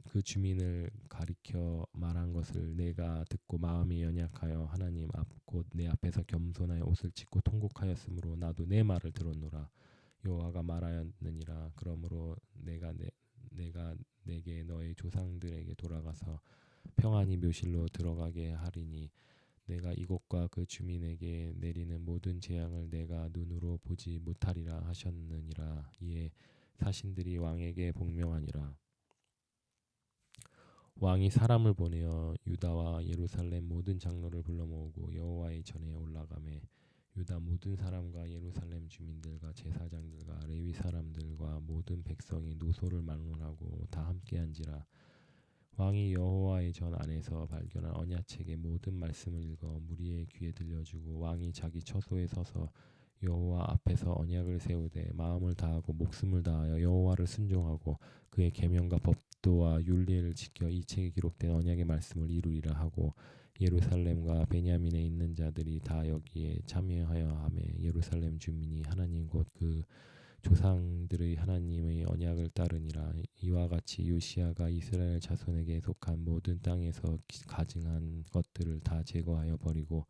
Speaker 1: 그 주민을 가리켜 말한 것을 내가 듣고 마음이 연약하여 하나님 앞 곧 내 앞에서 겸손하여 옷을 찢고 통곡하였으므로 나도 내 말을 들었노라. 여호와가 말하였느니라. 그러므로 내가 내게 너의 조상들에게 돌아가서 평안히 묘실로 들어가게 하리니 내가 이곳과 그 주민에게 내리는 모든 재앙을 내가 눈으로 보지 못하리라 하셨느니라. 이에 사신들이 왕에게 복명하니라. 왕이 사람을 보내어 유다와 예루살렘 모든 장로를 불러 모으고 여호와의 전에 올라가매 유다 모든 사람과 예루살렘 주민들과 제사장들과 레위 사람들과 모든 백성이 노소를 막론하고 다 함께한지라. 왕이 여호와의 전 안에서 발견한 언약책의 모든 말씀을 읽어 무리의 귀에 들려주고 왕이 자기 처소에 서서 여호와 앞에서 언약을 세우되 마음을 다하고 목숨을 다하여 여호와를 순종하고 그의 계명과 법도와 율례를 지켜 이 책에 기록된 언약의 말씀을 이루리라 하고 예루살렘과 베냐민에 있는 자들이 다 여기에 참여하여 하매 예루살렘 주민이 하나님 곧 그 조상들의 하나님의 언약을 따르니라. 이와 같이 요시야가 이스라엘 자손에게 속한 모든 땅에서 가증한 것들을 다 제거하여 버리고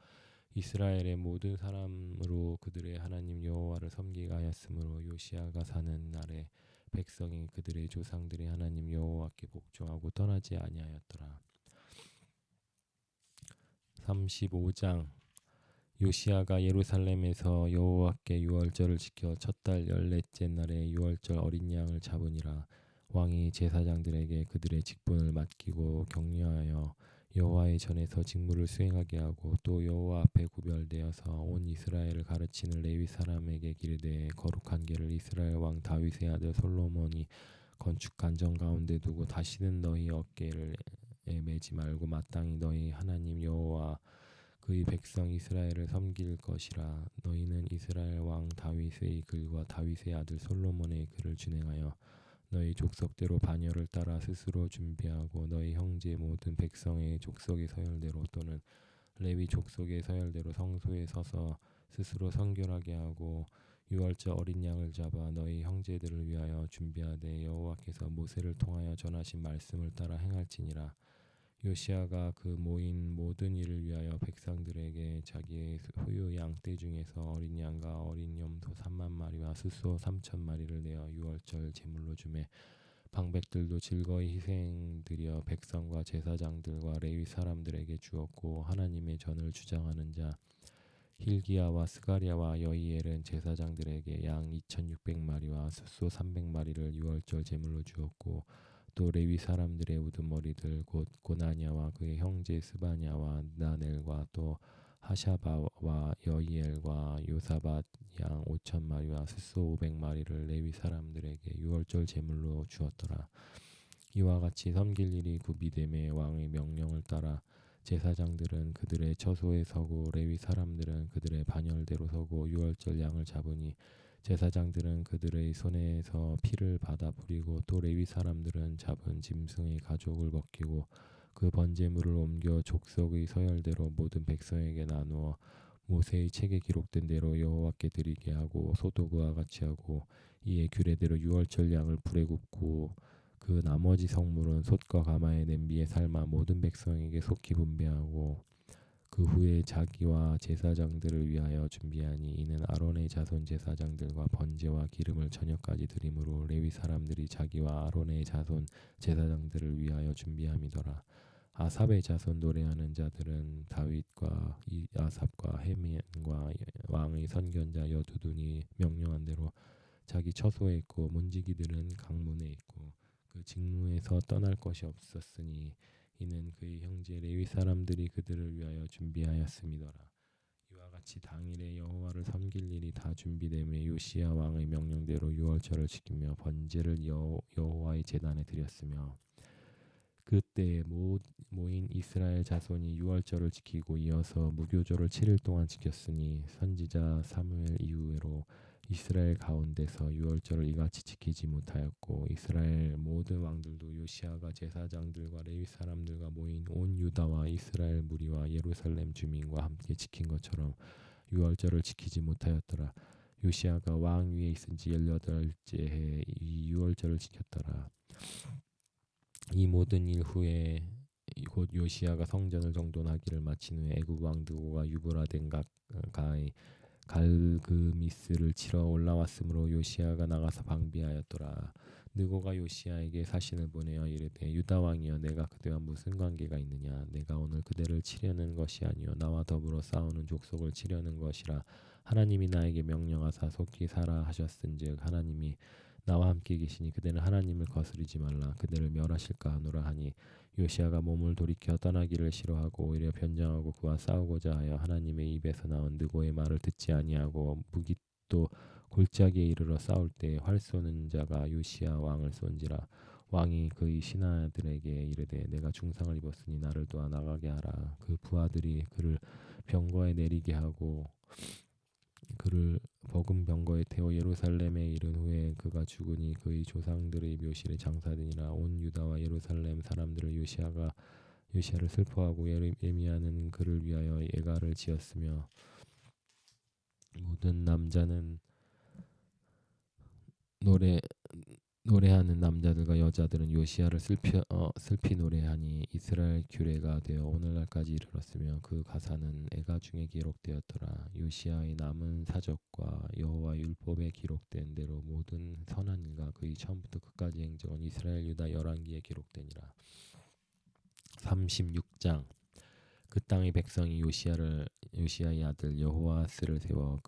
Speaker 1: 이스라엘의 모든 사람으로 그들의 하나님 여호와를 섬기게 하였으므로 요시야가 사는 날에 백성이 그들의 조상들의 하나님 여호와께 복종하고 떠나지 아니하였더라. 35장. 요시야가 예루살렘에서 여호와께 유월절을 지켜 첫 달 14째 날에 유월절 어린 양을 잡으니라. 왕이 제사장들에게 그들의 직분을 맡기고 격려하여 여호와의 전에서 직무를 수행하게 하고 또 여호와 앞에 구별되어서 온 이스라엘을 가르치는 레위 사람에게 기르되 거룩한 궤를 이스라엘 왕 다윗의 아들 솔로몬이 건축한 정 가운데 두고 다시는 너희 어깨를 매지 말고 마땅히 너희 하나님 여호와 그의 백성 이스라엘을 섬길 것이라. 너희는 이스라엘 왕 다윗의 글과 다윗의 아들 솔로몬의 글을 준행하여 너희 족속대로 반열을 따라 스스로 준비하고 너희 형제 모든 백성의 족속의 서열대로 또는 레위 족속의 서열대로 성소에 서서 스스로 성결하게 하고 유월절 어린 양을 잡아 너희 형제들을 위하여 준비하되 여호와께서 모세를 통하여 전하신 말씀을 따라 행할지니라. 요시야가 그 모인 모든 일을 위하여 백성들에게 자기의 소유 양떼 중에서 어린 양과 어린 염소 3만 마리와 숫소 3천 마리를 내어 유월절 제물로 주매 방백들도 즐거이 희생드려 백성과 제사장들과 레위 사람들에게 주었고 하나님의 전을 주장하는 자 힐기야와 스가랴와 여이엘은 제사장들에게 양 2,600마리와 숫소 300마리를 유월절 제물로 주었고 또 레위 사람들의 우두머리들 곧 고나냐와 그의 형제 스바냐와 나넬과 또 하샤바와 여이엘과 요사밧 양 5,000마리와 숫소 500마리를 레위 사람들에게 유월절 제물로 주었더라. 이와 같이 섬길 일이 구비됨에 왕의 명령을 따라 제사장들은 그들의 처소에 서고 레위 사람들은 그들의 반열대로 서고 유월절 양을 잡으니 제사장들은 그들의 손에서 피를 받아 뿌리고 또 레위 사람들은 잡은 짐승의 가족을 벗기고 그 번제물을 옮겨 족속의 서열대로 모든 백성에게 나누어 모세의 책에 기록된 대로 여호와께 드리게 하고 소도 그와 같이 하고 이에 규례대로 유월절 양을 불에 굽고 그 나머지 성물은 솥과 가마의 냄비에 삶아 모든 백성에게 속히 분배하고 그 후에 자기와 제사장들을 위하여 준비하니 이는 아론의 자손 제사장들과 번제와 기름을 저녁까지 드림으로 레위 사람들이 자기와 아론의 자손 제사장들을 위하여 준비함이더라. 아삽의 자손 노래하는 자들은 다윗과 아삽과 헤맨과 왕의 선견자 여두둔이 명령한 대로 자기 처소에 있고 문지기들은 강문에 있고 그 직무에서 떠날 것이 없었으니 이는 그의 형제 레위 사람들이 그들을 위하여 준비하였음이더라. 이와 같이 당일에 여호와를 섬길 일이 다 준비되며 요시야 왕의 명령대로 유월절을 지키며 번제를 여호와의 제단에 드렸으며 그때 모인 이스라엘 자손이 유월절을 지키고 이어서 무교절을 7일 동안 지켰으니 선지자 사무엘 이후로 이스라엘 가운데서 유월절을 이같이 지키지 못하였고 이스라엘 모든 왕들도 요시야가 제사장들과 레위 사람들과 모인 온 유다와 이스라엘 무리와 예루살렘 주민과 함께 지킨 것처럼 유월절을 지키지 못하였더라. 요시야가 왕 위에 있은 지 18째 해에 이 유월절을 지켰더라. 이 모든 일 후에 곧 요시야가 성전을 정돈하기를 마친 후에 애굽 왕 느고가 유브라덴 가까이 갈그미스를 치러 올라왔으므로 요시야가 나가서 방비하였더라. 느고가 요시야에게 사신을 보내어 이르되 유다 왕이여 내가 그대와 무슨 관계가 있느냐 내가 오늘 그대를 치려는 것이 아니요 나와 더불어 싸우는 족속을 치려는 것이라. 하나님이 나에게 명령하사 속히 살아 하셨은즉 하나님이 나와 함께 계시니 그대는 하나님을 거스르지 말라 그대를 멸하실까 하노라 하니 요시야가 몸을 돌이켜 떠나기를 싫어하고 오히려 변장하고 그와 싸우고자 하여 하나님의 입에서 나온 느고의 말을 듣지 아니하고 무깃도 골짜기에 이르러 싸울 때 활 쏘는 자가 요시야 왕을 쏜지라. 왕이 그의 신하들에게 이르되 내가 중상을 입었으니 나를 도와 나가게 하라. 그 부하들이 그를 병거에 내리게 하고 그를 버금 병거에 태워 예루살렘에 이른 후에 그가 죽으니 그의 조상들의 묘실에 장사되니라. 온 유다와 예루살렘 사람들을 요시야를 슬퍼하고 예레미야는 그를 위하여 예가를 지었으며 모든 남자는 노래하는 남자들과 여자들은 요시야를 슬피 노래하니 이스라엘 규례가 되어 오늘날까지 이르렀으며 그 가사는 애가 중에 기록되었더라. 요시야의 남은 사적과 여호와 율법에 기록된 대로 모든 선한 일과 그의 처음부터 끝까지 행적은 이스라엘 유다 열왕기에 기록되니라. 36장. 그 땅의 백성이 요시야의 아들 여호아스를 세워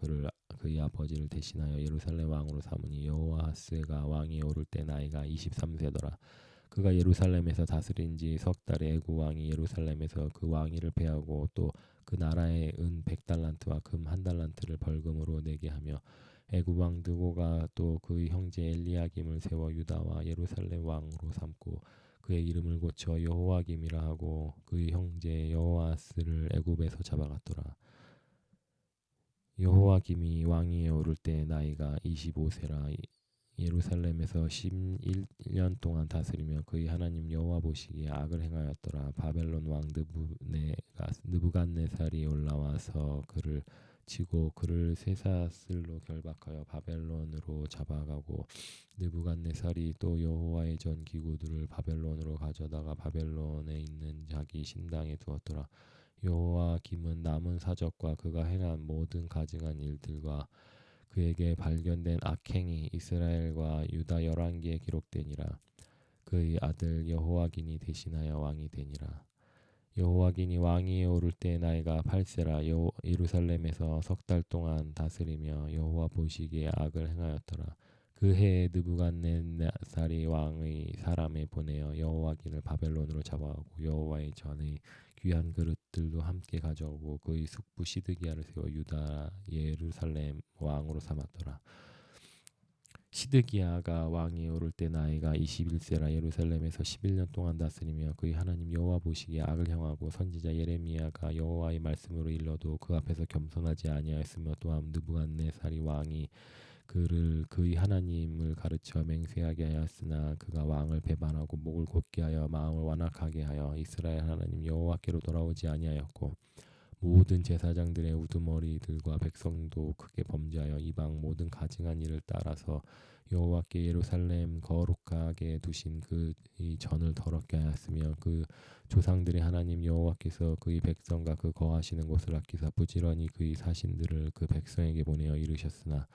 Speaker 1: 그의 아버지를 대신하여 예루살렘 왕으로 삼으니 여호아스가 왕이 오를 때 나이가 23세더라. 그가 예루살렘에서 다스린 지 석 달에 애굽 왕이 예루살렘에서 그 왕위를 패하고 또 그 나라에 은 100달란트와 금 1달란트를 벌금으로 내게 하며 애굽 왕 느고가 또 그의 형제 엘리야김을 세워 유다와 예루살렘 왕으로 삼고 그의 이름을 고쳐 여호와김이라 하고 그의 형제 여호아스를 애굽에서 잡아갔더라. 여호와김이 왕위에 오를 때 나이가 25세라. 예루살렘에서 11년 동안 다스리며 그의 하나님 여호와 보시기에 악을 행하였더라. 바벨론 왕 느부갓네살이 올라와서 그를 치고 그를 쇠사슬로 결박하여 바벨론으로 잡아가고 느부갓네살이 또 여호와의 전 기구들을 바벨론으로 가져다가 바벨론에 있는 자기 신당에 두었더라. 여호와김은 남은 사적과 그가 행한 모든 가증한 일들과 그에게 발견된 악행이 이스라엘과 유다 열왕기에 기록되니라. 그의 아들 여호와긴이 대신하여 왕이 되니라. 여호와긴이 왕위에 오를 때 나이가 8세라. 예루살렘에서 석 달 동안 다스리며 여호와 보시기에 악을 행하였더라. 그 해에 느부갓네살이 왕의 사람에 보내어 여호와긴을 바벨론으로 잡아가고 여호와의 전의 귀한 그릇들도 함께 가져오고 그의 숙부 시드기야를 세워 유다 예루살렘 왕으로 삼았더라. 시드기야가 왕위에 오를 때 나이가 21세라. 예루살렘에서 11년 동안 다스리며 그의 하나님 여호와 보시기에 악을 행하고 선지자 예레미야가 여호와의 말씀으로 일러도 그 앞에서 겸손하지 아니하였으며 또한 느부갓네살이 왕이 그의 하나님을 가르쳐 맹세하게 하였으나 그가 왕을 배반하고 목을 곧게 하여 마음을 완악하게 하여 이스라엘 하나님 여호와께로 돌아오지 아니하였고 모든 제사장들의 우두머리들과 백성도 크게 범죄하여 이방 모든 가증한 일을 따라서 여호와께 예루살렘 거룩하게 두신 그의 전을 더럽게 하였으며 그 조상들의 하나님 여호와께서 그의 백성과 그 거하시는 곳을 아끼사 부지런히 그의 사신들을 그 백성에게 보내어 이르셨으나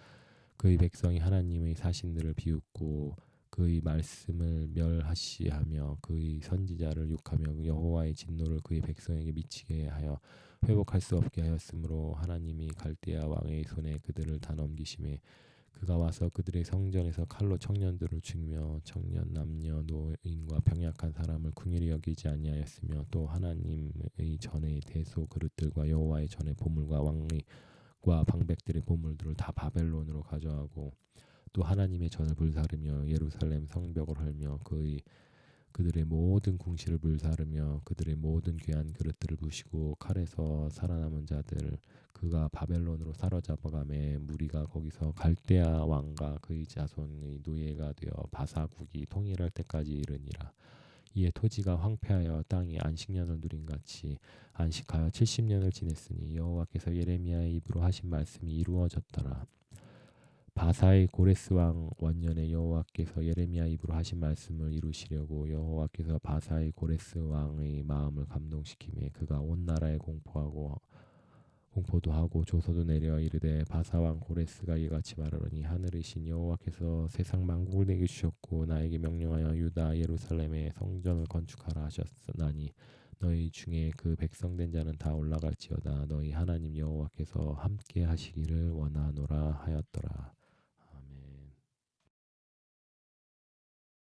Speaker 1: 그의 백성이 하나님의 사신들을 비웃고 그의 말씀을 멸하시하며 그의 선지자를 욕하며 여호와의 진노를 그의 백성에게 미치게 하여 회복할 수 없게 하였으므로 하나님이 갈대아 왕의 손에 그들을 다 넘기심에 그가 와서 그들의 성전에서 칼로 청년들을 죽이며 청년 남녀 노인과 병약한 사람을 긍휼히 여기지 아니하였으며 또 하나님의 전의 대소 그릇들과 여호와의 전의 보물과 왕의과 방백들의 보물들을 다 바벨론으로 가져가고 또 하나님의 전을 불사르며 예루살렘 성벽을 헐며 그들의 모든 궁실을 불사르며 그들의 모든 귀한 그릇들을 부시고 칼에서 살아남은 자들 그가 바벨론으로 사로잡아가매 무리가 거기서 갈대아 왕과 그의 자손의 노예가 되어 바사국이 통일할 때까지 이르니라. 이에 토지가 황폐하여 땅이 안식년을 누린 같이 안식하여 70년을 지냈으니 여호와께서 예레미야의 입으로 하신 말씀이 이루어졌더라. 바사의 고레스 왕 원년에 여호와께서 예레미야 입으로 하신 말씀을 이루시려고 여호와께서 바사의 고레스 왕의 마음을 감동시키매 그가 온 나라에 공포도 하고 조서도 내려 이르되 바사 왕 고레스가 이같이 말하노니 하늘이신 여호와께서 세상 만국을 내게 주셨고 나에게 명령하여 유다 예루살렘에 성전을 건축하라 하셨나니 너희 중에 그 백성된 자는 다 올라갈지어다 너희 하나님 여호와께서 함께 하시기를 원하노라 하였더라.